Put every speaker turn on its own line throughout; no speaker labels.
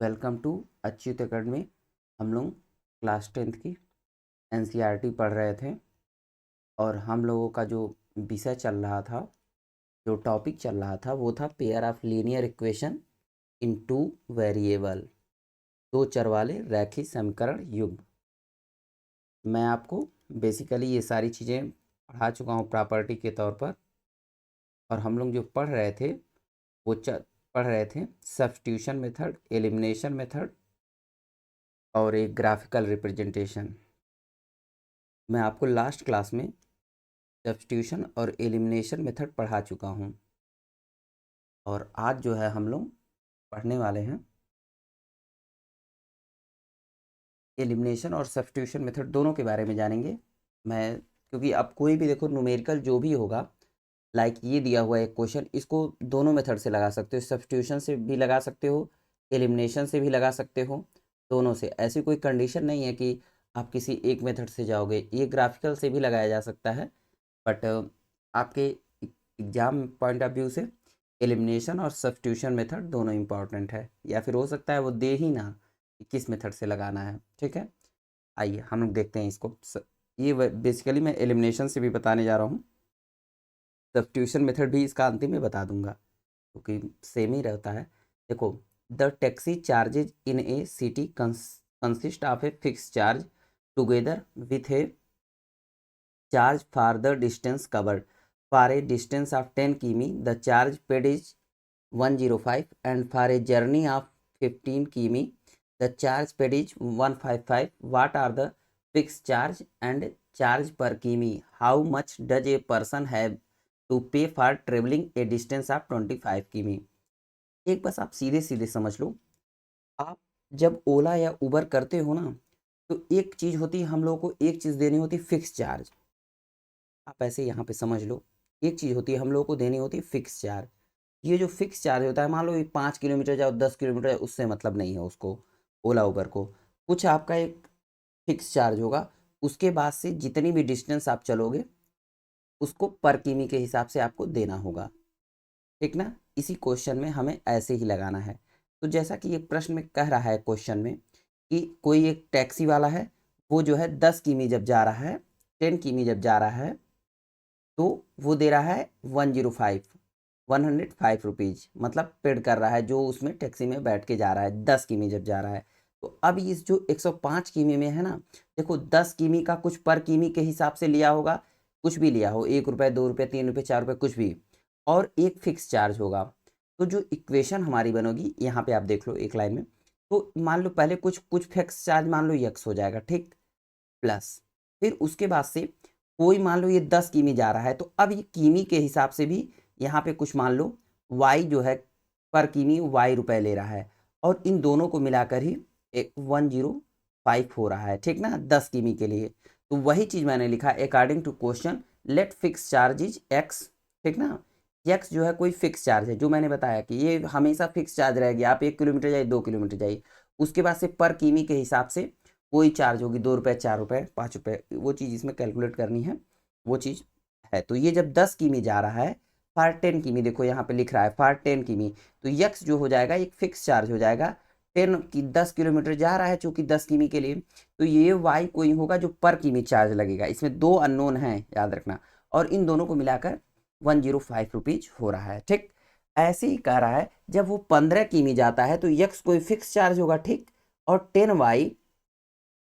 Welcome to Achyut academy. हम लोग class 10th की एनसीईआरटी पढ़ रहे थे और हम लोगों का जो विषय चल रहा था, जो टॉपिक चल रहा था वो था pair of linear equation in two variable, दो चर वाले रैखिक समीकरण युग्म। मैं आपको बेसिकली ये सारी चीज़ें पढ़ा चुका हूँ प्रॉपर्टी के तौर पर, और हम लोग जो पढ़ रहे थे वो पढ़ रहे थे सब्स्टिट्यूशन मेथड, एलिमिनेशन मेथड और एक ग्राफिकल रिप्रेजेंटेशन। मैं आपको लास्ट क्लास में सब्स्टिट्यूशन और एलिमिनेशन मेथड पढ़ा चुका हूँ, और आज जो है हम लोग पढ़ने वाले हैं एलिमिनेशन और सब्स्टिट्यूशन मेथड, दोनों के बारे में जानेंगे। मैं क्योंकि अब कोई भी देखो न्यूमेरिकल जो भी होगा, लाइक ये दिया हुआ एक क्वेश्चन, इसको दोनों मेथड से लगा सकते हो, सब्स्टिट्यूशन से भी लगा सकते हो, एलिमिनेशन से भी लगा सकते हो, दोनों से। ऐसी कोई कंडीशन नहीं है कि आप किसी एक मेथड से जाओगे। ये ग्राफिकल से भी लगाया जा सकता है, बट आपके एग्जाम पॉइंट ऑफ व्यू से एलिमिनेशन और सब्स्टिट्यूशन मेथड दोनों इंपॉर्टेंट है, या फिर हो सकता है वो दे ही ना कि किस मेथड से लगाना है। ठीक है, आइए हम लोग देखते हैं इसको। ये बेसिकली मैं एलिमिनेशन से भी बताने जा रहा हूँ, सब्स्टिट्यूशन मेथड भी इसका अंतिम में बता दूंगा क्योंकि सेम ही रहता है। देखो, the taxi charges in A city consist of a fix charge together with A charge for the distance covered. For a distance of 10 km, the charge paid is 105, and for a journey of 15 km, the charge paid is 155. What are the fixed charge and charge per km? How much does a person have to pay for traveling a distance of 25 km? एक बस आप सीधे सीधे समझ लो। आप जब ओला या उबर करते हो ना, तो एक चीज़ होती है, हम लोगों को एक चीज़ देनी होती है फिक्स चार्ज। आप ऐसे यहाँ पे समझ लो, एक चीज़ होती है हम लोगों को देनी होती है फिक्स चार्ज। ये जो फिक्स चार्ज होता है, मान लो ये 5 किलोमीटर जाओ 10 किलोमीटर, उससे मतलब नहीं है उसको, ओला उबर को। कुछ आपका एक फिक्स चार्ज होगा, उसके बाद से जितनी भी डिस्टेंस आप चलोगे उसको पर किमी के हिसाब से आपको देना होगा। ठीक ना, इसी क्वेश्चन में हमें ऐसे ही लगाना है। तो जैसा कि ये प्रश्न में कह रहा है क्वेश्चन में कि कोई एक टैक्सी वाला है, वो जो है 10 किमी जब जा रहा है, 10 किमी जब जा रहा है, तो वो दे रहा है 105 रुपीज़, मतलब पेड कर रहा है जो उसमें टैक्सी में बैठ के जा रहा है 10 किमी जब जा रहा है। तो अब इस जो 105 किमी में है ना, देखो 10 किमी का कुछ पर किमी के हिसाब से लिया होगा, कुछ भी लिया हो, 1 रुपये 2 रुपये 3 रुपये 4 रुपये कुछ भी, और एक फिक्स चार्ज होगा। तो जो इक्वेशन हमारी बनेगी, यहाँ पे आप देख लो एक लाइन में, तो मान लो पहले कुछ कुछ फिक्स चार्ज मान लो यक्स हो जाएगा, ठीक, प्लस फिर उसके बाद से कोई मान लो ये 10 किमी जा रहा है, तो अब ये किमी के हिसाब से भी यहाँ पे कुछ मान लो वाई जो है पर किमी वाई रुपए ले रहा है, और इन दोनों को मिलाकर ही 105 हो रहा है। ठीक ना, 10 किमी के लिए। तो वही चीज़ मैंने लिखा, according to question let fix charge is x. ठीक ना, एक्स जो है कोई फिक्स चार्ज है, जो मैंने बताया कि ये हमेशा फिक्स चार्ज रहेगी, आप 1 किलोमीटर जाइए 2 किलोमीटर जाइए, उसके बाद से पर किमी के हिसाब से कोई चार्ज होगी, 2 रुपये 4 रुपये 5 रुपये, वो चीज़ इसमें कैलकुलेट करनी है, वो चीज़ है। तो ये जब 10 किमी जा रहा है, फार 10 किमी, देखो यहाँ पे लिख रहा है फार 10 किमी, तो यक्स जो हो जाएगा एक फिक्स चार्ज हो जाएगा। 10 किलोमीटर जा रहा है चूंकि 10 किमी के लिए, तो ये वाई कोई होगा जो पर किमी चार्ज लगेगा। इसमें दो अननोन हैं, याद रखना, और इन दोनों को मिलाकर 105 रुपीज हो रहा है। ठीक, ऐसे ही कह रहा है जब वो 15 किमी जाता है तो यक्स कोई फिक्स चार्ज होगा, ठीक, और 10 वाई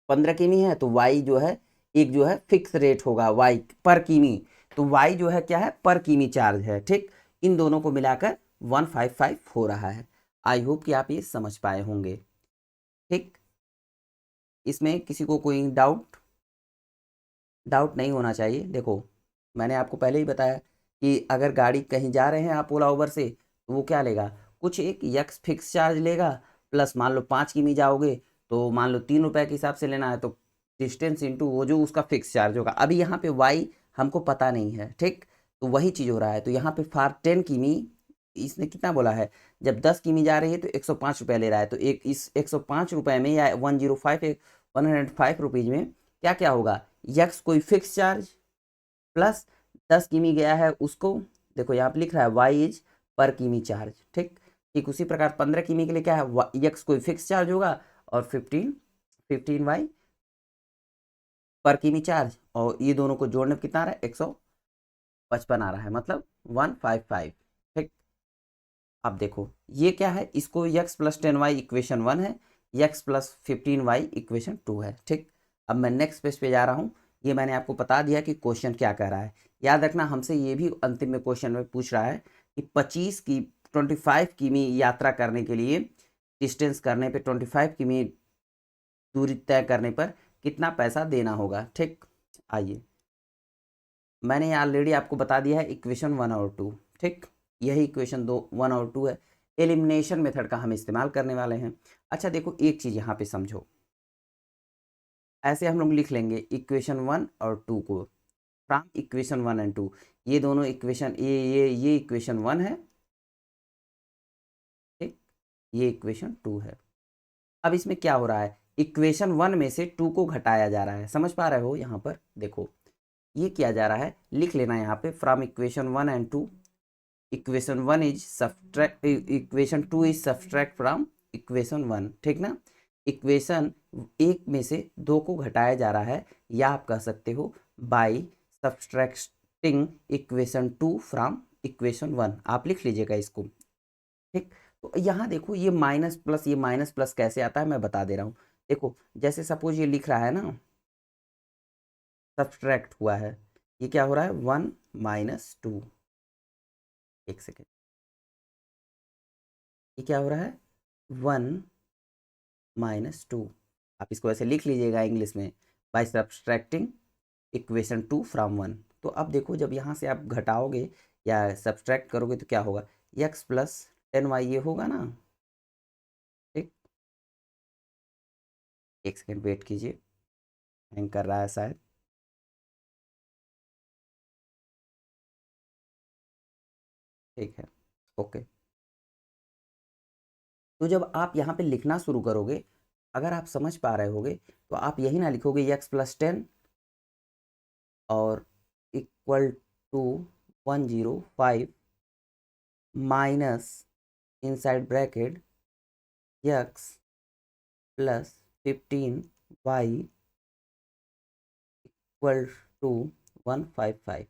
15 किमी है तो वाई जो है एक जो है फिक्स रेट होगा वाई पर किमी, तो वाई जो है क्या है, पर किमी चार्ज है। ठीक, इन दोनों को मिलाकर 155 हो रहा है। आई होप कि आप ये समझ पाए होंगे। ठीक, इसमें किसी को कोई डाउट डाउट नहीं होना चाहिए। देखो, मैंने आपको पहले ही बताया कि अगर गाड़ी कहीं जा रहे हैं आप ओला उबर से, तो वो क्या लेगा, कुछ एक यक्स फिक्स चार्ज लेगा, प्लस मान लो 5 किमी जाओगे तो मान लो 3 रुपये के हिसाब से लेना है, तो डिस्टेंस इंटू वो जो उसका फिक्स चार्ज होगा। अभी यहाँ पे वाई हमको पता नहीं है, ठीक, तो वही चीज़ हो रहा है। तो यहाँ पे फार 10 किमी इसने कितना बोला है, जब 10 किमी जा रही है तो 105 रुपये ले रहा है, तो एक इस 105 रुपये में या 105 रुपीज़ में क्या क्या होगा, यक्स कोई फिक्स चार्ज प्लस 10 किमी गया है उसको, देखो यहाँ पे लिख रहा है वाई इज पर किमी चार्ज। ठीक, ठीक उसी प्रकार 15 किमी के लिए क्या है, यक्स कोई फिक्स चार्ज होगा और 15 वाई पर किमी चार्ज, और ये दोनों को जोड़ने पर कितना आ रहा है, 155 आ रहा है, मतलब 155। ठीक, अब देखो ये क्या है, इसको यक्स प्लस 10 वाई इक्वेशन 1 है, यक्स प्लस 15 वाई इक्वेशन 2 है। ठीक, अब मैं नेक्स्ट पेज पे जा रहा हूँ। ये मैंने आपको बता दिया कि क्वेश्चन क्या कह रहा है। याद रखना हमसे ये भी अंतिम में क्वेश्चन में पूछ रहा है कि 25 किमी यात्रा करने के लिए, डिस्टेंस करने पे 25 किमी दूरी तय करने पर कितना पैसा देना होगा। ठीक, आइए मैंने ऑलरेडी आपको बता दिया है इक्वेशन 1 और 2। ठीक, यही इक्वेशन 1 और 2 है। एलिमिनेशन मेथड का हम इस्तेमाल करने वाले हैं। अच्छा देखो एक चीज़ यहाँ पे समझो, ऐसे हम लोग लिख लेंगे इक्वेशन 1 और 2 को, फ्रॉम इक्वेशन 1 एंड 2। ये दोनों इक्वेशन, ये इक्वेशन 1 है, ठीक, ये इक्वेशन 2 है। अब इसमें क्या हो रहा है, इक्वेशन 1 में से 2 को घटाया जा रहा है। समझ पा रहे हो, यहाँ पर देखो ये किया जा रहा है, लिख लेना यहाँ पे from equation 1 and 2। Equation 1 is subtract, equation 2 is subtract from equation 1। ठीक ना, इक्वेशन 1 में से 2 को घटाया जा रहा है, या आप कह सकते हो by subtracting equation 2 from equation 1। आप लिख लीजिएगा इसको। ठीक, तो यहाँ देखो ये माइनस प्लस कैसे आता है मैं बता दे रहा हूँ। देखो जैसे सपोज ये लिख रहा है ना, सब्ट्रैक्ट हुआ है, ये क्या हो रहा है 1 माइनस 2। एक सेकेंड, ये क्या हो रहा है 1 माइनस 2। आप इसको ऐसे लिख लीजिएगा इंग्लिश में, बाय सब्ट्रैक्टिंग इक्वेशन 2 फ्रॉम 1। तो अब देखो जब यहाँ से आप घटाओगे या सब्ट्रैक्ट करोगे तो क्या होगा, x प्लस 10y ये होगा ना। ठीक, एक सेकेंड वेट कीजिए, हैंग कर रहा है शायद। ठीक है, ओके। तो जब आप यहाँ पे लिखना शुरू करोगे, अगर आप समझ पा रहे होगे तो आप यही ना लिखोगे x प्लस 10 और equal to 105 minus inside bracket x plus 15y equal to 155,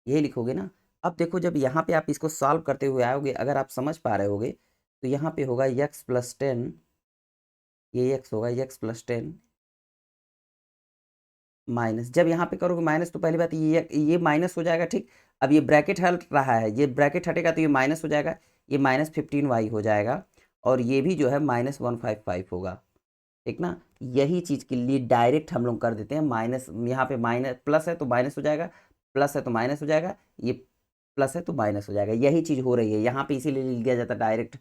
यही लिखोगे ना। अब देखो जब यहाँ पे आप इसको सॉल्व करते हुए आओगे, अगर आप समझ पा रहे होगे तो यहाँ पे होगा x प्लस 10, ये x होगा x प्लस 10 माइनस, जब यहाँ पे करोगे माइनस तो पहली बात ये माइनस हो जाएगा। ठीक, अब ये ब्रैकेट हट रहा है, ये ब्रैकेट हटेगा तो ये माइनस हो जाएगा, ये माइनस 15y हो जाएगा, और ये भी जो है माइनस 155 होगा। ठीक ना, यही चीज़ के लिए डायरेक्ट हम लोग कर देते हैं माइनस, यहाँ पे माइनस प्लस है तो माइनस हो जाएगा, प्लस है तो माइनस हो जाएगा, ये प्लस है तो माइनस हो जाएगा, यही चीज़ हो रही है यहाँ पे, इसीलिए लिख दिया जाता है डायरेक्ट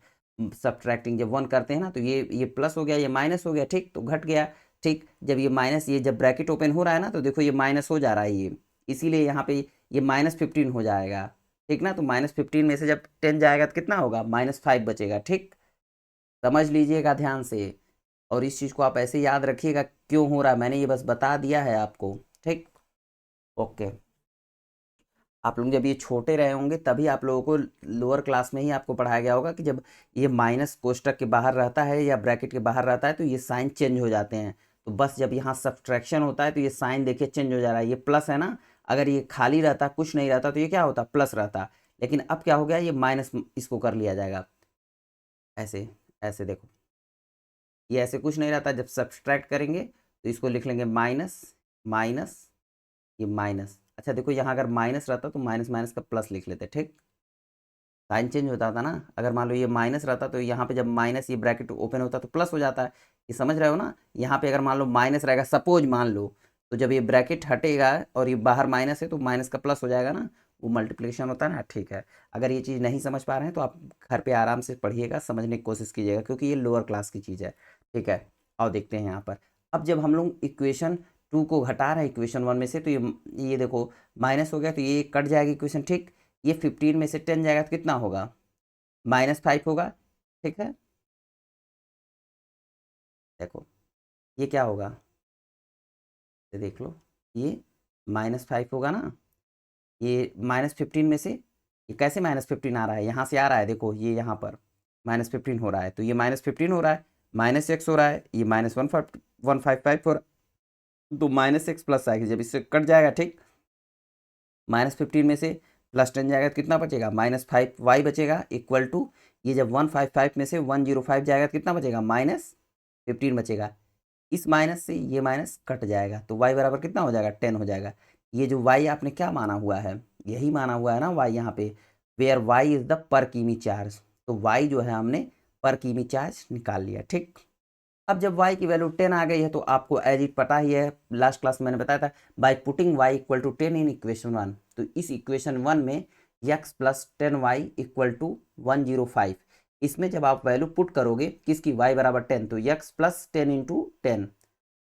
सब्ट्रैक्टिंग। जब 1 करते हैं ना तो ये प्लस हो गया, ये माइनस हो गया, ठीक, तो घट गया। ठीक, जब ये माइनस, ये जब ब्रैकेट ओपन हो रहा है ना तो देखो ये माइनस हो जा रहा है, ये इसीलिए यहाँ पे ये माइनस 15 हो जाएगा। ठीक ना, तो माइनस 15 में से जब 10 जाएगा तो कितना होगा, माइनस 5 बचेगा। ठीक, समझ लीजिएगा ध्यान से, और इस चीज़ को आप ऐसे याद रखिएगा क्यों हो रहा है, मैंने ये बस बता दिया है आपको। ठीक, ओके। आप लोग जब ये छोटे रहे होंगे तभी आप लोगों को लोअर क्लास में ही आपको पढ़ाया गया होगा कि जब ये माइनस कोष्टक के बाहर रहता है या ब्रैकेट के बाहर रहता है तो ये साइन चेंज हो जाते हैं। तो बस जब यहाँ सब्ट्रैक्शन होता है तो ये साइन देखिए चेंज हो जा रहा है, ये प्लस है ना, अगर ये खाली रहता कुछ नहीं रहता तो ये क्या होता, प्लस रहता। लेकिन अब क्या हो गया, ये माइनस इसको कर लिया जाएगा ऐसे, ऐसे देखो ये ऐसे कुछ नहीं रहता, जब सब्ट्रैक्ट करेंगे तो इसको लिख लेंगे माइनस माइनस, ये माइनस। अच्छा देखो यहाँ अगर माइनस रहता तो माइनस माइनस का प्लस लिख लेते। ठीक, साइन चेंज होता था ना, अगर मान लो ये माइनस रहता तो यहाँ पे जब माइनस ये ब्रैकेट ओपन होता तो प्लस हो जाता है, ये समझ रहे हो ना। यहाँ पे अगर मान लो माइनस रहेगा, सपोज मान लो, तो जब ये ब्रैकेट हटेगा और ये बाहर माइनस है तो माइनस का प्लस हो जाएगा ना, वो मल्टीप्लिकेशन होता है ना। ठीक है, अगर ये चीज़ नहीं समझ पा रहे हैं तो आप घर पे आराम से पढ़िएगा, समझने की कोशिश कीजिएगा, क्योंकि ये लोअर क्लास की चीज़ है। ठीक है, और देखते हैं यहाँ पर, अब जब हम लोग इक्वेशन 2 को घटा रहे हैं इक्वेशन 1 में से, तो ये देखो माइनस हो गया तो ये कट जाएगी इक्वेशन। ठीक, ये 15 में से 10 जाएगा तो कितना होगा, -5 होगा। ठीक है, देखो ये क्या होगा, ये देख लो, ये -5 होगा ना, ये -15 में से ये कैसे -15 आ रहा है, यहाँ से आ रहा है, देखो ये यहाँ पर -15 हो रहा है, तो ये -15 हो रहा है, -x हो रहा है, ये -155 हो रहा है, तो -x प्लस आएगी, जब इससे कट जाएगा ठीक, -15 में से +10 जाएगा तो कितना बचेगा, -5y बचेगा, इक्वल टू ये जब 155 में से 105 जाएगा तो कितना बचेगा, -15 बचेगा। इस माइनस से ये माइनस कट जाएगा, तो y बराबर कितना हो जाएगा, 10 हो जाएगा। ये जो y आपने क्या माना हुआ है, यही माना हुआ है ना y यहाँ पे, वेयर y इज द पर किमी चार्ज, तो y जो है हमने पर किमी चार्ज निकाल लिया ठीक। अब जब y की वैल्यू 10 आ गई है तो आपको एज इट पता ही है, लास्ट क्लास में मैंने बताया था, by putting y equal to 10 in equation 1, तो इस इक्वेशन 1 में x plus 10y equal to 105, इसमें जब आप वैल्यू पुट करोगे किसकी, y बराबर 10, तो x plus 10 into 10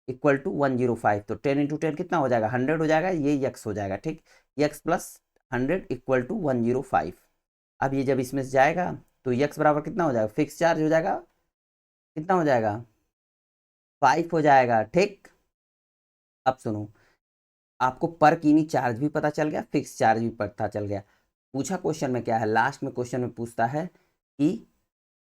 equal to 105, तो 10 इंटू 10 कितना हो जाएगा, 100 हो जाएगा, ये x हो जाएगा ठीक, x प्लस 100 इक्वल टू 105। अब ये जब इसमें से जाएगा तो x बराबर कितना हो जाएगा, फिक्स चार्ज हो जाएगा, कितना हो जाएगा, 5 हो जाएगा ठीक। अब सुनो, आपको पर किमी चार्ज भी पता चल गया, फिक्स चार्ज भी पता चल गया। पूछा क्वेश्चन में क्या है, लास्ट में क्वेश्चन में पूछता है कि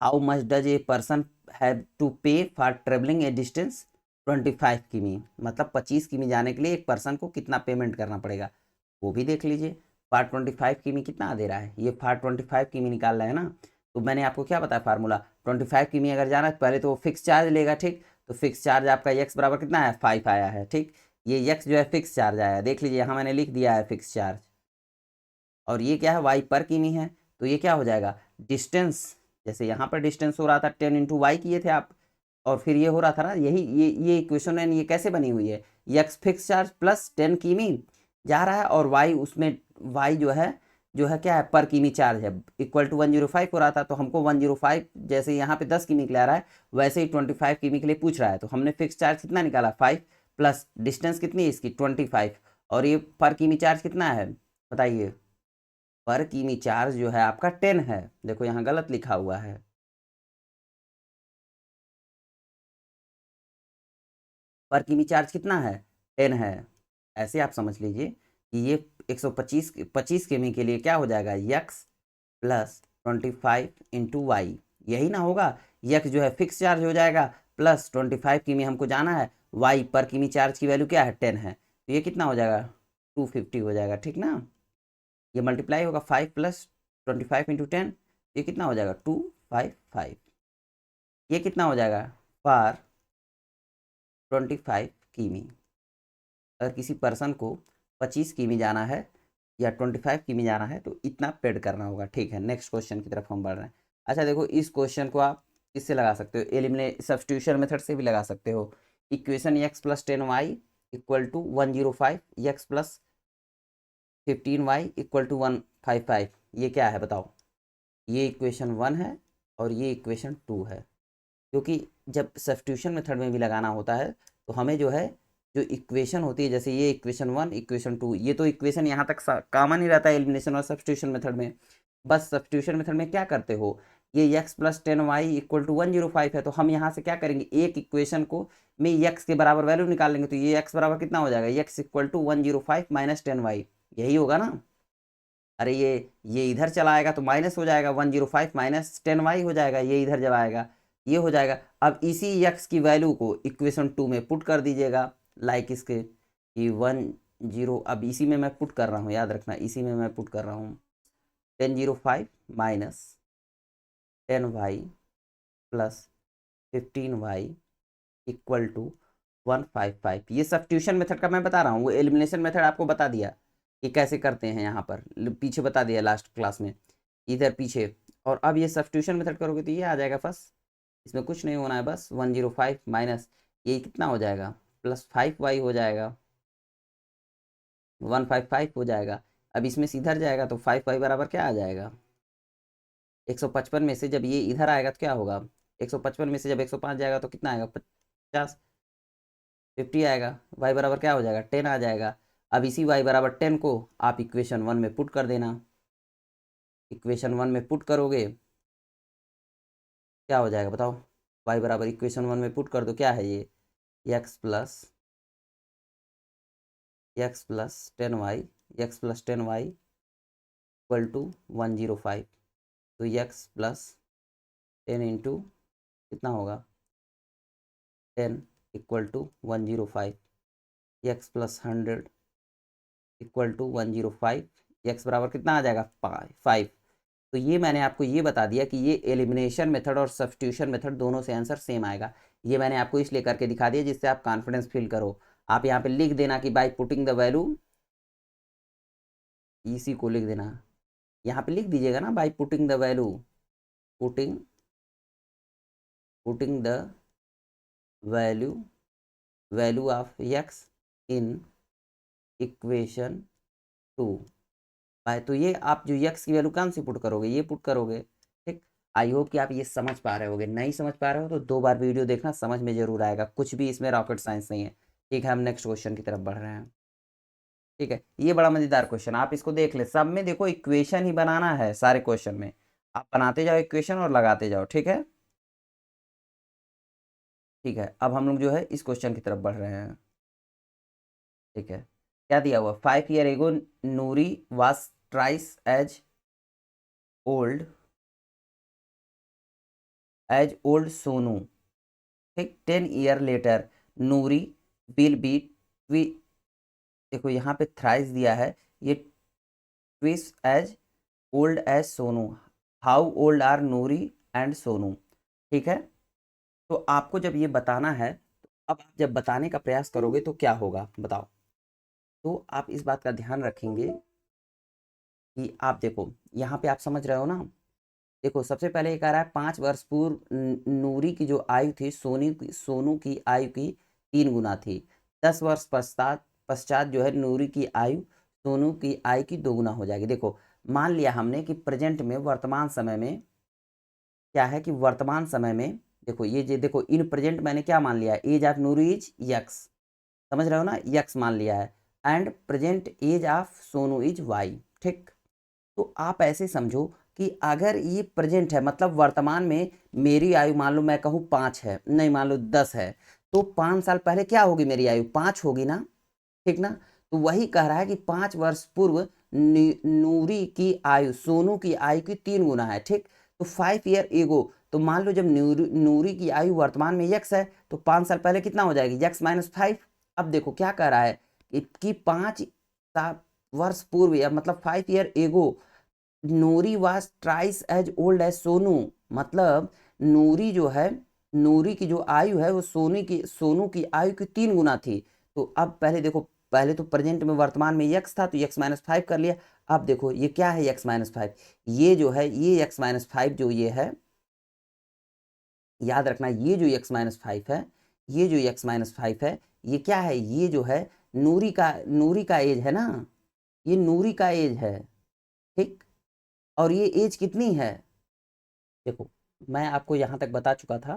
how much does a person have to pay for travelling a distance 25 किमी, मतलब 25 किमी जाने के लिए एक पर्सन को कितना पेमेंट करना पड़ेगा, वो भी देख लीजिए। फॉर 25 किमी कितना दे रहा है, ये फॉर 25 किमी निकाल रहा है ना, तो मैंने आपको क्या बताया फार्मूला, 25 किमी अगर जाना है पहले तो वो फिक्स चार्ज लेगा ठीक, तो फिक्स चार्ज आपका x बराबर कितना है, 5 आया है ठीक, ये x जो है फिक्स चार्ज आया है, देख लीजिए यहाँ मैंने लिख दिया है फिक्स चार्ज, और ये क्या है, y पर किमी है, तो ये क्या हो जाएगा, डिस्टेंस, जैसे यहाँ पर डिस्टेंस हो रहा था 10 इंटू वाई किए थे आप, और फिर ये हो रहा था ना, यही ये इक्वेशन है, ये कैसे बनी हुई है, x फिक्स चार्ज प्लस 10 किमी जा रहा है, और y उसमें y जो है क्या है, पर किमी चार्ज है, इक्वल टू 105 हो रहा था, तो हमको 105 जैसे यहाँ पे 10 किमी के लिए आ रहा है, वैसे ही 25 किमी के लिए पूछ रहा है, तो हमने फिक्स चार्ज कितना निकाला 5, प्लस डिस्टेंस कितनी है इसकी 25, और ये पर किमी चार्ज कितना है बताइए, पर किमी चार्ज जो है आपका 10 है, देखो यहाँ गलत लिखा हुआ है, पर किमी चार्ज कितना है 10 है, ऐसे आप समझ लीजिए कि ये 125 किमी के लिए क्या हो जाएगा, यक्स प्लस 25 इंटू वाई, यही ना होगा, यक्स जो है फिक्स चार्ज हो जाएगा, प्लस 25 किमी हमको जाना है, वाई पर किमी चार्ज की वैल्यू क्या है 10 है, तो ये कितना हो जाएगा 250 हो जाएगा ठीक ना, ये मल्टीप्लाई होगा 5 प्लस 25 इंटू 10, ये कितना हो जाएगा 255, ये कितना हो जाएगा पर 25 किमी, अगर किसी पर्सन को 25 किमी जाना है या 25 किमी जाना है तो इतना पेड करना होगा ठीक है। नेक्स्ट क्वेश्चन की तरफ हम बढ़ रहे हैं। अच्छा देखो, इस क्वेश्चन को आप किससे लगा सकते हो, एलिमिनेट सब्स्टिट्यूशन मेथड से भी लगा सकते हो। Equation x plus 10y equal to 105, x plus 15y equal to 155, ये क्या है बताओ, ये इक्वेशन 1 है और ये इक्वेशन 2 है, क्योंकि जब सब्स्टिट्यूशन मेथड में भी लगाना होता है तो हमें जो है जो इक्वेशन होती है, जैसे ये इक्वेशन 1 इक्वेशन 2, ये तो इक्वेशन यहाँ तक कॉमन ही रहता है एलिमिनेशन और सब्स्टिट्यूशन मेथड में। बस सब्स्टिट्यूशन मेथड में क्या करते हो, ये x plus 10y equal to 105 है, तो हम यहाँ से क्या करेंगे, एक इक्वेशन को में x के बराबर वैल्यू निकाल लेंगे, तो ये x बराबर कितना हो जाएगा, x equal to 105 minus 10y, यही होगा ना। अरे ये इधर चला आएगा तो माइनस हो जाएगा, 105 माइनस 10y हो जाएगा, ये इधर जब आएगा ये हो जाएगा। अब इसी x की वैल्यू को इक्वेशन 2 में पुट कर दीजिएगा, लाइक इसके कि 10, अब इसी में मैं पुट कर रहा हूँ, याद रखना इसी में मैं पुट कर रहा हूँ, 1005 minus 10y plus 15y equal to 155, ये सब्स्टिट्यूशन मेथड का मैं बता रहा हूँ, वो एलिमिनेशन मेथड आपको बता दिया कि कैसे करते हैं, यहाँ पर पीछे बता दिया लास्ट क्लास में, इधर पीछे। और अब ये सब्स्टिट्यूशन मेथड करोगे तो ये आ जाएगा, बस इसमें कुछ नहीं होना है, बस 105 माइनस ये कितना हो जाएगा, प्लस 5y हो जाएगा, 155 हो जाएगा। अब इसमें से इधर जाएगा तो 5y बराबर क्या आ जाएगा, 155 में से जब ये इधर आएगा तो क्या होगा, 155 में से जब 105 जाएगा तो कितना आएगा, 50, 50 आएगा, y बराबर क्या हो जाएगा 10 आ जाएगा। अब इसी y बराबर 10 को आप इक्वेशन 1 में पुट कर देना, इक्वेशन 1 में पुट करोगे क्या हो जाएगा बताओ, y बराबर इक्वेशन 1 में पुट कर दो, क्या है ये, x plus 10y, x plus 10y equal to 105, तो x प्लस 10 इंटू कितना होगा 10 equal to 105, x plus 100 equal to 105, x बराबर कितना आ जाएगा 5। तो ये मैंने आपको ये बता दिया कि ये एलिमिनेशन मेथड और सब्स्टिट्यूशन मेथड दोनों से आंसर सेम आएगा। ये मैंने आपको इसलिए करके दिखा दिया जिससे आप कॉन्फिडेंस फील करो। आप यहाँ पे लिख देना कि बाय पुटिंग द वैल्यू, इसी को लिख देना, यहाँ पे लिख दीजिएगा ना, by putting the value, putting putting the value value of x in equation 2 by, तो ये आप जो एक्स की वैल्यू कौन सी पुट करोगे, ये पुट करोगे। ठीक, आई होप कि आप ये समझ पा रहे होगे। नहीं समझ पा रहे हो तो 2 बार वीडियो देखना, समझ में जरूर आएगा। कुछ भी इसमें रॉकेट साइंस नहीं है। ठीक है, हम नेक्स्ट क्वेश्चन की तरफ बढ़ रहे हैं। ठीक है, ये बड़ा मजेदार क्वेश्चन, आप इसको देख ले। सब में देखो इक्वेशन ही बनाना है, सारे क्वेश्चन में आप बनाते जाओ इक्वेशन और लगाते जाओ। ठीक है, ठीक है, अब हम लोग जो है इस क्वेश्चन की तरफ बढ़ रहे हैं। ठीक है, क्या दिया हुआ, 5 years ago Noori was thrice old as old Sonu. ठीक, 10 years later Noori will be twice, देखो यहाँ पे थ्राइस दिया है, ये twice as old as Sonu. How old are Noori and Sonu. ठीक है, तो आपको जब ये बताना है, तो अब आप जब बताने का प्रयास करोगे तो क्या होगा बताओ। तो आप इस बात का ध्यान रखेंगे कि आप देखो यहाँ पे आप समझ रहे हो ना। देखो सबसे पहले ये कह रहा है 5 वर्ष पूर्व नूरी की जो आयु थी सोनू की आयु की 3 गुना थी। 10 वर्ष पश्चात पश्चात जो है नूरी की आयु सोनू की आयु की 2 गुना हो जाएगी। देखो मान लिया हमने कि प्रेजेंट में, वर्तमान समय में क्या है कि वर्तमान समय में देखो ये देखो इन प्रेजेंट मैंने क्या मान लिया है, age of Noori is x, समझ रहे हो ना, यक्स मान लिया है। And present age of Sonu is y. ठीक, तो आप ऐसे समझो कि अगर ये प्रेजेंट है, मतलब वर्तमान में मेरी आयु मान लो मैं कहूँ 5 है, नहीं मान लो 10 है, तो 5 साल पहले क्या होगी मेरी आयु, 5 होगी ना। ठीक ना, तो वही कह रहा है कि 5 वर्ष पूर्व नूरी की आयु सोनू की आयु की 3 गुना है। ठीक, तो 5 years एगो, तो मान लो जब नूरी की आयु वर्तमान में यक्स है, तो 5 साल पहले कितना हो जाएगी, यक्स माइनस 5। अब देखो क्या कह रहा है कि 5 वर्ष पूर्व, या मतलब 5 years ago Noori was thrice as old as Sonu, मतलब नूरी जो है, नूरी की जो आयु है वो सोनू की आयु की 3 गुना थी। तो अब पहले देखो, पहले तो प्रेजेंट में वर्तमान में यक्स था तो यक्स माइनस 5 कर लिया। अब देखो ये क्या है यक्स माइनस 5, ये जो है ये यक्स माइनस 5 जो ये है, याद रखना ये जो यक्स माइनस 5 है, ये जो यक्स माइनस 5 है, ये क्या है, ये जो है नूरी का एज है ना, ये नूरी का एज है। ठीक, और ये एज कितनी है, देखो मैं आपको यहाँ तक बता चुका था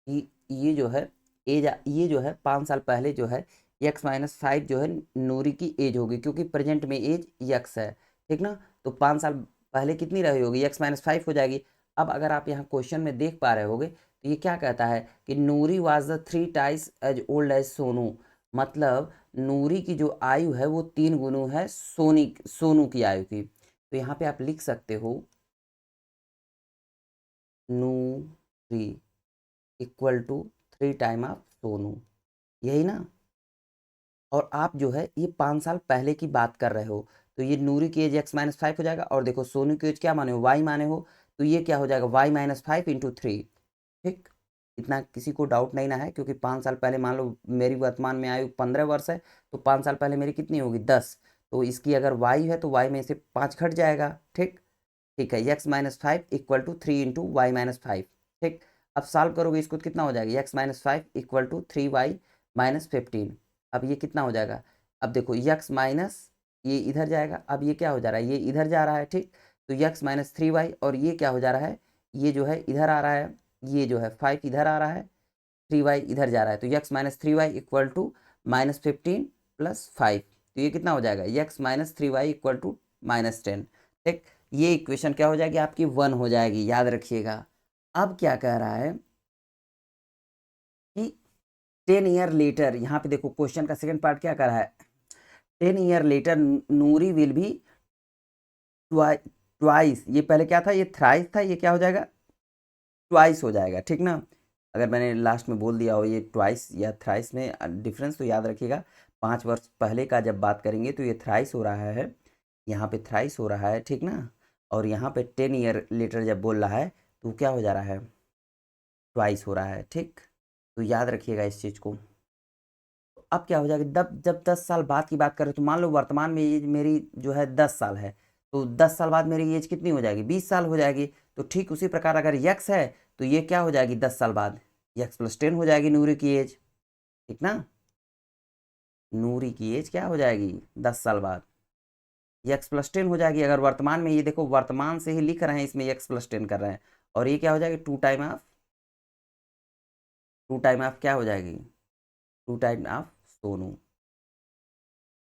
कि ये जो है एज, ये जो है 5 साल पहले जो है यक्स माइनस 5 जो है नूरी की एज होगी, क्योंकि प्रेजेंट में एज यक्स है। ठीक ना, तो 5 साल पहले कितनी रही होगी, यक्स माइनस 5 हो जाएगी। अब अगर आप यहाँ क्वेश्चन में देख पा रहे होगे तो ये क्या कहता है कि Noori was the 3 times as old as Sonu, मतलब नूरी की जो आयु है वो 3 गुना है सोनू की आयु की। तो यहाँ पे आप लिख सकते हो Noori equal to 3 times of Sonu, यही ना। और आप जो है ये 5 साल पहले की बात कर रहे हो, तो ये नूरी की एज एक्स माइनस 5 हो जाएगा, और देखो सोनू की एज क्या माने हो, वाई माने हो, तो ये क्या हो जाएगा वाई माइनस 5 इंटू 3। ठीक, इतना किसी को डाउट नहीं ना है, क्योंकि 5 साल पहले मान लो मेरी वर्तमान में आयु 15 वर्ष है, तो 5 साल पहले मेरी कितनी होगी 10, तो इसकी अगर वाई है तो वाई में से 5 घट जाएगा। ठीक, ठीक है, x minus 5 equal to 3 into y minus 5। ठीक, अब सॉल्व करोगे इसको तो कितना हो जाएगा, x minus 5 equal to 3y-15। अब ये कितना हो जाएगा, अब देखो यक्स माइनस, ये इधर जाएगा, अब ये क्या हो जा रहा है, ये इधर जा रहा है। ठीक, तो यक्स माइनस 3y, और ये क्या हो जा रहा है, ये जो है इधर आ रहा है, ये जो है 5 इधर आ रहा है, 3y इधर जा रहा है, तो x minus 3y equal to -15 plus 5, तो ये कितना हो जाएगा, x minus 3y equal to -10। ठीक, ये इक्वेशन क्या हो जाएगी आपकी 1 हो जाएगी, याद रखिएगा। अब क्या कह रहा है कि 10 years लेटर, यहाँ पे देखो क्वेश्चन का सेकंड पार्ट क्या कर रहा है, 10 years लेटर नूरी विल भी ट्वाइस, ये पहले क्या था, ये थ्राइस था, ये क्या हो जाएगा ट्वाइस हो जाएगा, ठीक ना। अगर मैंने लास्ट में बोल दिया हो ये ट्वाइस या थ्राइस में डिफरेंस, तो याद रखिएगा 5 वर्ष पहले का जब बात करेंगे तो ये थ्राइस हो रहा है, यहाँ पे थ्राइस हो रहा है, ठीक ना। और यहाँ पे 10 ईयर लेटर जब बोल रहा है तो क्या हो जा रहा है, ट्वाइस हो रहा है, ठीक। तो याद रखिएगा इस चीज़ को। तो अब क्या हो जाएगा, जब 10 साल बाद की बात करें तो मान लो वर्तमान में एज मेरी जो है 10 साल है, तो 10 साल बाद मेरी एज कितनी हो जाएगी, 20 साल हो जाएगी। तो ठीक उसी प्रकार अगर यक्स है तो ये क्या हो जाएगी 10 साल बाद, यक्स + 10 हो जाएगी नूरी की एज, ठीक ना। नूरी की एज क्या हो जाएगी 10 साल बाद, यक्स + 10 हो जाएगी। अगर वर्तमान में, ये देखो वर्तमान से ही लिख रहे हैं, इसमें यक्स + 10 कर रहे हैं, और ये क्या हो जाएगी टू टाइम ऑफ क्या हो जाएगी, टू टाइम ऑफ सोनू।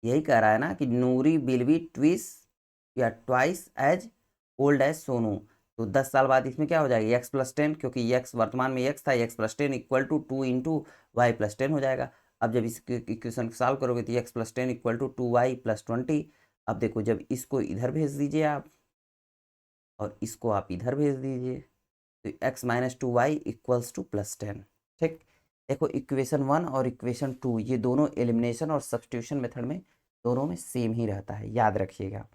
यही कह रहा है ना कि नूरी विल बी ट्विस या twice as old as Sonu. तो 10 साल बाद इसमें क्या हो जाएगा यक्स + 10, क्योंकि यक्स वर्तमान में यक्स था, यक्स + 10 इक्वल टू 2 × y + 10 हो जाएगा। अब जब इस इक्वेशन को सॉल्व करोगे तो यक्स + 10 इक्वल टू 2y + 20। अब देखो जब इसको इधर भेज दीजिए आप और इसको आप इधर भेज दीजिए, तो x - 2y इक्वल्स टू +10, ठीक। देखो इक्वेशन 1 और इक्वेशन 2 ये दोनों एलिमिनेशन और सब्स्टिट्यूशन मेथड में दोनों में सेम ही रहता है, याद रखिएगा।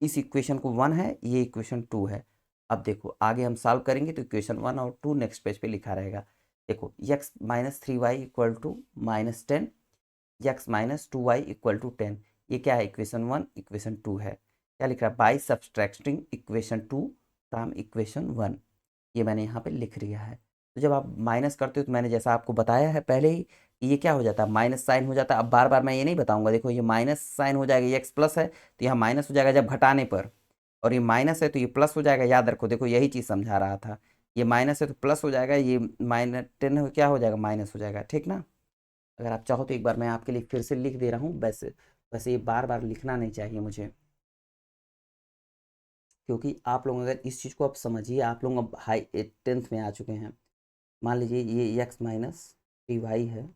इस इक्वेशन को 1 है, ये इक्वेशन 2 है। अब देखो आगे हम सॉल्व करेंगे तो इक्वेशन 1 और 2 नेक्स्ट पेज पे लिखा रहेगा। देखो x - 3y equal to -10, x - 2y equal to 10। ये क्या है, इक्वेशन 1 इक्वेशन 2 है। क्या लिख रहा है, by subtracting equation 2 from equation 1, ये मैंने यहाँ पे लिख लिया है। तो जब आप माइनस करते हो तो मैंने जैसा आपको बताया है पहले ही, ये क्या हो जाता है, माइनस साइन हो जाता है। अब बार बार मैं ये नहीं बताऊंगा, देखो ये माइनस साइन हो जाएगा, ये एक्स प्लस है तो यहाँ माइनस हो जाएगा जब घटाने पर, और ये माइनस है तो ये प्लस हो जाएगा, याद रखो। देखो यही चीज़ समझा रहा था, ये माइनस है तो प्लस हो जाएगा, ये -10 क्या हो जाएगा, माइनस हो जाएगा, ठीक ना। अगर आप चाहो तो एक बार मैं आपके लिए फिर से लिख दे रहा हूँ, वैसे वैसे ये बार बार लिखना नहीं चाहिए मुझे, क्योंकि आप लोग अगर इस चीज़ को आप समझिए, आप लोग अब हाई 10th में आ चुके हैं। मान लीजिए ये x - 3y है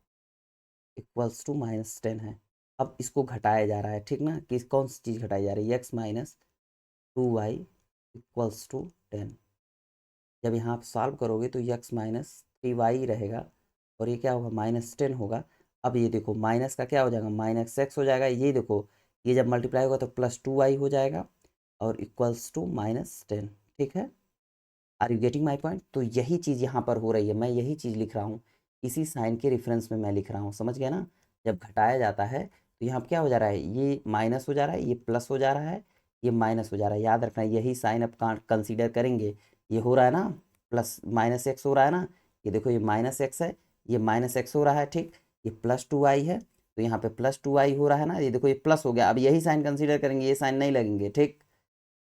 इक्वल्स टू -10 है। अब इसको घटाया जा रहा है, ठीक ना। किस कौन सी चीज़ घटाई जा रही है, x - 2y इक्वल्स टू 10। जब यहाँ आप सॉल्व करोगे तो x - 3y रहेगा और ये क्या होगा -10 होगा। अब ये देखो माइनस का क्या हो जाएगा, -x हो जाएगा। ये देखो ये जब मल्टीप्लाई होगा तो +2y हो जाएगा और इक्वल्स टू -10, ठीक है। Are you getting my point. तो यही चीज़ यहाँ पर हो रही है, मैं यही चीज़ लिख रहा हूँ, इसी साइन के रेफरेंस में मैं लिख रहा हूँ, समझ गया ना। जब घटाया जाता है तो यहाँ क्या हो जा रहा है, ये माइनस हो जा रहा है, ये प्लस हो जा रहा है, ये माइनस हो जा रहा है। याद रखना यही साइन अब कंसीडर करेंगे। ये हो रहा है ना, प्लस -x हो रहा है ना, ये देखो ये -x है, ये -x हो रहा है, ठीक। ये +2y है तो यहाँ पे +2y हो रहा है ना, ये देखो ये प्लस हो गया। अब यही साइन कंसीडर करेंगे, ये साइन नहीं लगेंगे, ठीक।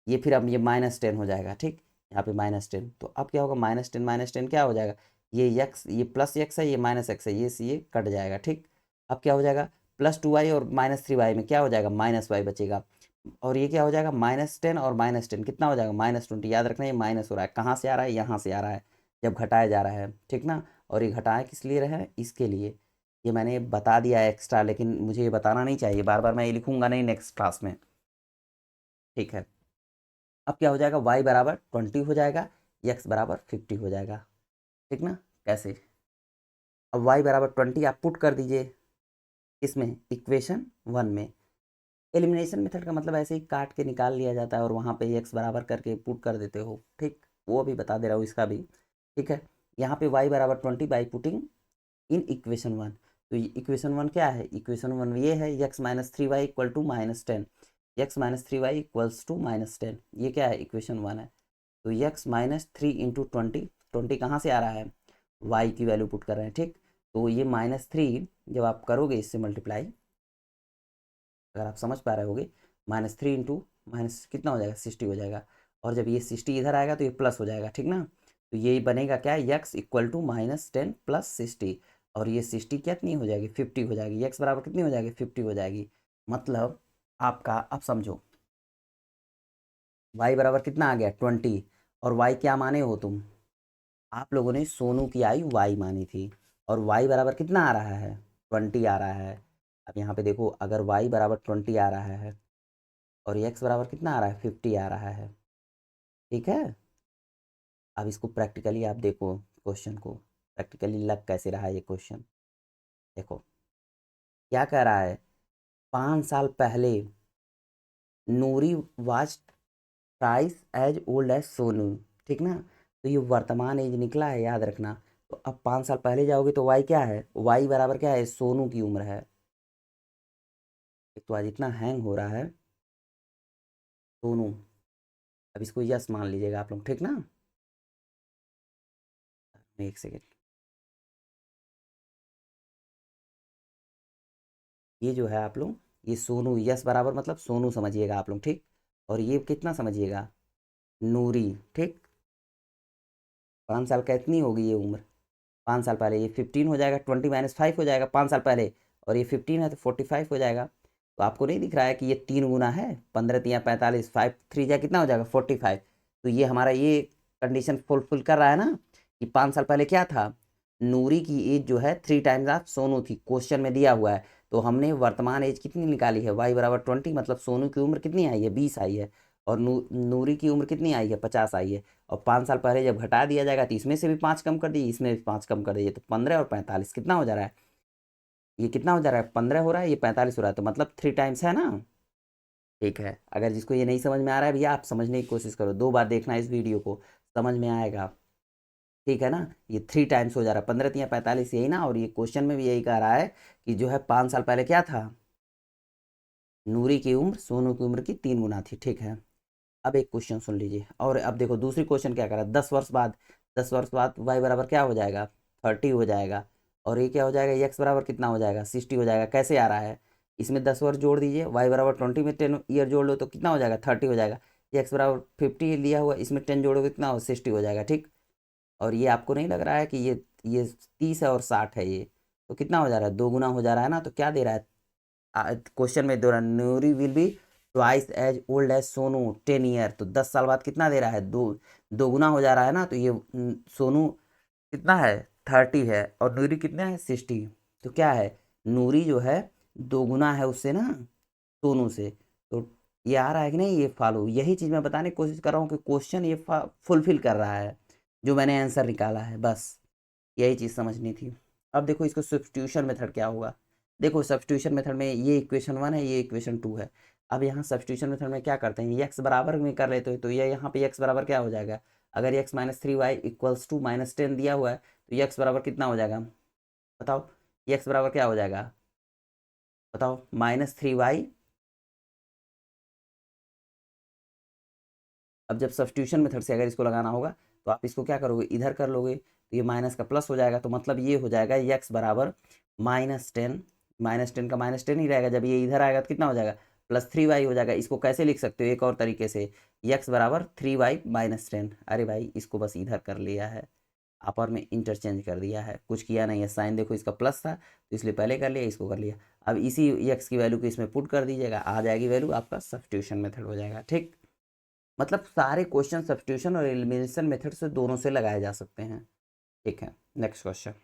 ये फिर अब ये -10 हो जाएगा, ठीक। यहाँ पे -10, तो अब क्या होगा, -10 क्या हो जाएगा, ये यक्स, ये +x है, ये -x है, ये कट जाएगा, ठीक। अब क्या हो जाएगा, +2y और -3y में क्या हो जाएगा, -y बचेगा। और ये क्या हो जाएगा, -10 और -10 कितना हो जाएगा, -20। याद रखना ये माइनस हो रहा है, कहाँ से आ रहा है, यहाँ से आ रहा है जब घटाया जा रहा है, ठीक ना। और ये घटाया किस लिए रहा है, इसके लिए। ये मैंने बता दिया है एक्स्ट्रा, लेकिन मुझे ये बताना नहीं चाहिए, बार बार मैं ये लिखूंगा नहीं नेक्स्ट क्लास में, ठीक है। अब क्या हो जाएगा, y बराबर 20 हो जाएगा, x बराबर 50 हो जाएगा, ठीक ना। कैसे, अब y बराबर 20 आप पुट कर दीजिए इसमें इक्वेशन 1 में। एलिमिनेशन मेथड का मतलब ऐसे ही काट के निकाल लिया जाता है और वहाँ पे x बराबर करके पुट कर देते हो, ठीक। वो अभी बता दे रहा हूँ इसका भी, ठीक है। यहाँ पे y बराबर 20 बाई पुटिंग इन इक्वेशन 1। तो इक्वेशन 1 क्या है, इक्वेशन 1 ये है x - 3y equal to -10, x - 3y equals to -10, ये क्या है, इक्वेशन 1 है। तो x - 3 × 20, 20 कहाँ से आ रहा है, y की वैल्यू पुट कर रहे हैं, ठीक। तो ये -3 जब आप करोगे इससे मल्टीप्लाई, अगर आप समझ पा रहे होगे, -3 इंटू माइनस कितना हो जाएगा, 60 हो जाएगा। और जब ये 60 इधर आएगा तो ये प्लस हो जाएगा, ठीक ना। तो ये बनेगा क्या, x इक्वल टू -10 + 60, और ये 60 कितनी हो जाएगी, 50 हो जाएगी। x बराबर कितनी हो जाएगी, 50 हो जाएगी। मतलब आपका, अब समझो, y बराबर कितना आ गया, 20, और y क्या माने हो तुम, आप लोगों ने सोनू की आयु y मानी थी, और y बराबर कितना आ रहा है, 20 आ रहा है। अब यहाँ पे देखो, अगर y बराबर 20 आ रहा है और x बराबर कितना आ रहा है, 50 आ रहा है, ठीक है। अब इसको प्रैक्टिकली आप देखो, क्वेश्चन को प्रैक्टिकली लग कैसे रहा है ये क्वेश्चन। देखो क्या कह रहा है, 5 साल पहले Noori was twice as old as Sonu, ठीक ना। तो ये वर्तमान एज निकला है, याद रखना। तो अब 5 साल पहले जाओगे तो वाई क्या है, वाई बराबर क्या है, सोनू की उम्र है। एक तो आज इतना हैंग हो रहा है सोनू। अब इसको यस मान लीजिएगा आप लोग, ठीक ना। एक सेकेंड, ये जो है आप लोग, ये सोनू, यस बराबर मतलब सोनू समझिएगा आप लोग, ठीक। और ये कितना समझिएगा, नूरी, ठीक। 5 साल का इतनी होगी ये उम्र। 5 साल पहले ये 15 हो जाएगा, 20 - 5 हो जाएगा 5 साल पहले। और ये 15 है तो 45 हो जाएगा। तो आपको नहीं दिख रहा है कि ये 3 गुना है, 15 × 45, 5 3 कितना हो जाएगा 45। तो ये हमारा ये कंडीशन फुलफिल कर रहा है ना, कि 5 साल पहले क्या था, नूरी की एज जो है 3 टाइम्स ऑफ सोनू थी, क्वेश्चन में दिया हुआ है। तो हमने वर्तमान एज कितनी निकाली है, वाई बराबर 20, मतलब सोनू की उम्र कितनी आई है, 20 आई है। और नूरी की उम्र कितनी आई है, 50 आई है। और 5 साल पहले जब घटा दिया जाएगा तो इसमें से भी 5 कम कर दीजिए, इसमें भी 5 कम कर दीजिए, तो 15 और 45 कितना हो जा रहा है, ये कितना हो जा रहा है, 15 हो रहा है, ये 45 हो रहा है, तो मतलब 3 टाइम्स है ना। ठीक है, अगर जिसको ये नहीं समझ में आ रहा है भैया, आप समझने की कोशिश करो, 2 बार देखना इस वीडियो को, समझ में आएगा। ठीक है ना, ये 3 टाइम्स हो जा रहा है, 15 × 45 यही ना। और ये क्वेश्चन में भी यही कह रहा है कि जो है 5 साल पहले क्या था, नूरी की उम्र सोनू की उम्र की 3 गुना थी, ठीक है। अब एक क्वेश्चन सुन लीजिए, और अब देखो दूसरी क्वेश्चन क्या करा, 10 वर्ष बाद, 10 वर्ष बाद वाई बराबर क्या हो जाएगा, 30 हो जाएगा। और ये क्या हो जाएगा, एक्स बराबर कितना हो जाएगा, 60 हो जाएगा। कैसे आ रहा है, इसमें 10 वर्ष जोड़ दीजिए, वाई बराबर 20 में 10 ईयर जोड़ लो तो कितना हो जाएगा, 30 हो जाएगा। एक्स बराबर 50 लिया हुआ, इसमें 10 जोड़ोगे कितना हो, 60 हो जाएगा, ठीक। और ये आपको नहीं लग रहा है कि ये 30 है और 60 है, ये तो कितना हो जा रहा है, 2 गुना हो जा रहा है ना। तो क्या दे रहा है क्वेश्चन में, दे रहा है Noori will be twice as old as Sonu 10 year. तो 10 साल बाद कितना दे रहा है, 2 गुना हो जा रहा है ना। तो ये सोनू कितना है, 30 है, और नूरी कितना है, 60। तो क्या है, नूरी जो है 2 गुना है उससे ना, सोनू से। तो ये आ रहा है कि नहीं, ये फॉलो, यही चीज़ मैं बताने की कोशिश कर रहा हूँ कि क्वेश्चन ये फुलफिल कर रहा है जो मैंने आंसर निकाला है, बस यही चीज़ समझनी थी। अब देखो इसको सब्स्टिट्यूशन मेथड क्या होगा। देखो सब्स्टिट्यूशन मेथड में ये इक्वेशन 1 है, ये इक्वेशन 2 है। अब यहाँ सब्स्टिट्यूशन मेथड में क्या करते हैं, एक्स बराबर में कर लेते हो तो ये यहाँ पे एक्स बराबर क्या हो जाएगा, अगर x - 3y = -10 दिया हुआ है तो एक्स बराबर कितना हो जाएगा, बताओ। एक्स बराबर क्या हो जाएगा, बताओ, -3y। अब जब सब्स्टिट्यूशन मेथड से अगर इसको लगाना होगा तो आप इसको क्या करोगे, इधर कर लोगे तो ये माइनस का प्लस हो जाएगा। तो मतलब ये हो जाएगा एक्स बराबर -10, -10 का -10 ही रहेगा। जब ये इधर आएगा तो कितना हो जाएगा, +3y हो जाएगा। इसको कैसे लिख सकते हो, एक और तरीके से, एक्स बराबर 3y - 10। अरे भाई इसको बस इधर कर लिया है, अपर में इंटरचेंज कर दिया है, कुछ किया नहीं है। साइन देखो इसका प्लस था तो इसलिए पहले कर लिया, इसको कर लिया। अब इसी एक्स की वैल्यू को इसमें पुट कर दीजिएगा, आ जाएगी वैल्यू, आपका सब्स्टिट्यूशन मेथड हो जाएगा, ठीक। मतलब सारे क्वेश्चन सब्स्टिट्यूशन और एलिमिनेशन मेथड से दोनों से लगाए जा सकते हैं, ठीक है। नेक्स्ट क्वेश्चन,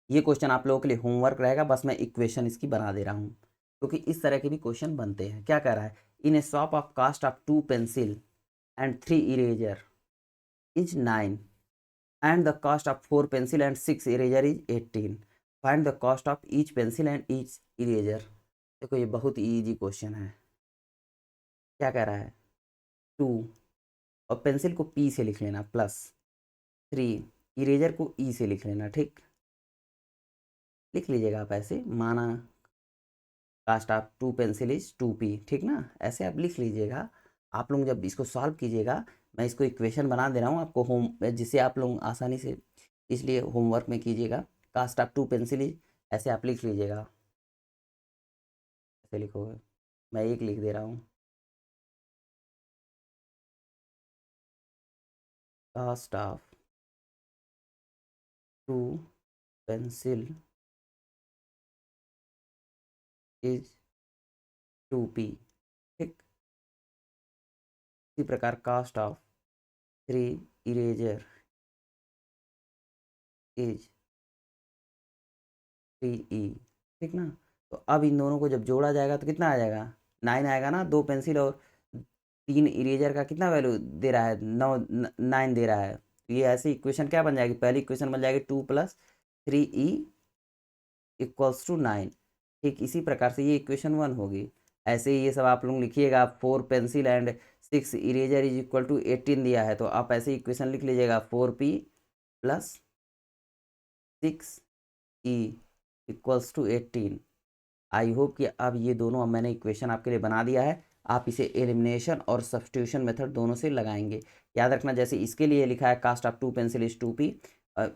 ये क्वेश्चन आप लोगों के लिए होमवर्क रहेगा, बस मैं इक्वेशन इसकी बना दे रहा हूँ क्योंकि इस तरह के भी क्वेश्चन बनते हैं। क्या कह रहा है, in a shop of cost of 2 pencil and 3 eraser is 9 and the cost of 4 pencil and 6 eraser is 18, find the cost of each pencil and each eraser. देखो ये बहुत ईजी क्वेश्चन है। क्या कह रहा है, 2, और पेंसिल को पी से लिख लेना, +3, इरेजर को ई से लिख लेना, ठीक। लिख लीजिएगा आप ऐसे, माना cast of 2 pencil is 2p, ठीक ना, ऐसे आप लिख लीजिएगा। आप लोग जब इसको सॉल्व कीजिएगा, मैं इसको इक्वेशन बना दे रहा हूँ आपको होम, जिससे आप लोग आसानी से, इसलिए होमवर्क में कीजिएगा। कास्ट ऑफ 2 पेंसिल इज, ऐसे आप लिख लीजिएगा, ऐसे लिखोगे, मैं एक लिख दे रहा हूँ, cast of 2 pencil is 2p, ठीक। इसी प्रकार cast of 3 eraser is 3e, ठीक ना। तो अब इन दोनों को जब जोड़ा जाएगा तो कितना आ जाएगा, 9 आएगा ना, 2 पेंसिल और 3 इरेजर का कितना वैल्यू दे रहा है, 9 दे रहा है। तो ये ऐसी इक्वेशन क्या बन जाएगी, पहली इक्वेशन बन जाएगी 2 + 3e = 9। ठीक इसी प्रकार से ये इक्वेशन 1 होगी। ऐसे ही ये सब आप लोग लिखिएगा, 4 pencil and 6 eraser is equal to 18 दिया है, तो आप ऐसे इक्वेशन लिख लीजिएगा 4p + 6e = 18। आई होप कि अब ये दोनों अब मैंने इक्वेशन आपके लिए बना दिया है, आप इसे एलिमिनेशन और सब्स्टिट्यूशन मेथड दोनों से लगाएंगे। याद रखना, जैसे इसके लिए लिखा है cost of 2 pencil is 2p,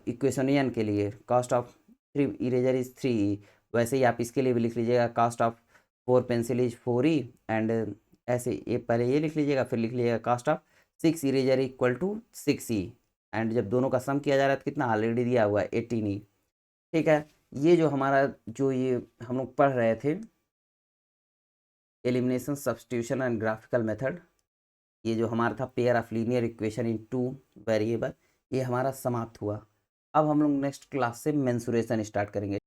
equation n के लिए cast of 3 eraser is 3e, वैसे ही आप इसके लिए भी लिख लीजिएगा cost of 4 pencil is 4e, and ऐसे ये पहले ये लिख लीजिएगा, फिर लिख लीजिएगा cost of 6 eraser equal to 6e, and जब दोनों का सम किया जा रहा है तो कितना ऑलरेडी दिया हुआ है 18e। ठीक है, ये जो हमारा जो ये हम लोग पढ़ रहे थे elimination substitution and graphical method, ये जो हमारा था pair of linear equation in 2 variable, ये हमारा समाप्त हुआ। अब हम लोग नेक्स्ट क्लास से मेंसुरेशन स्टार्ट करेंगे।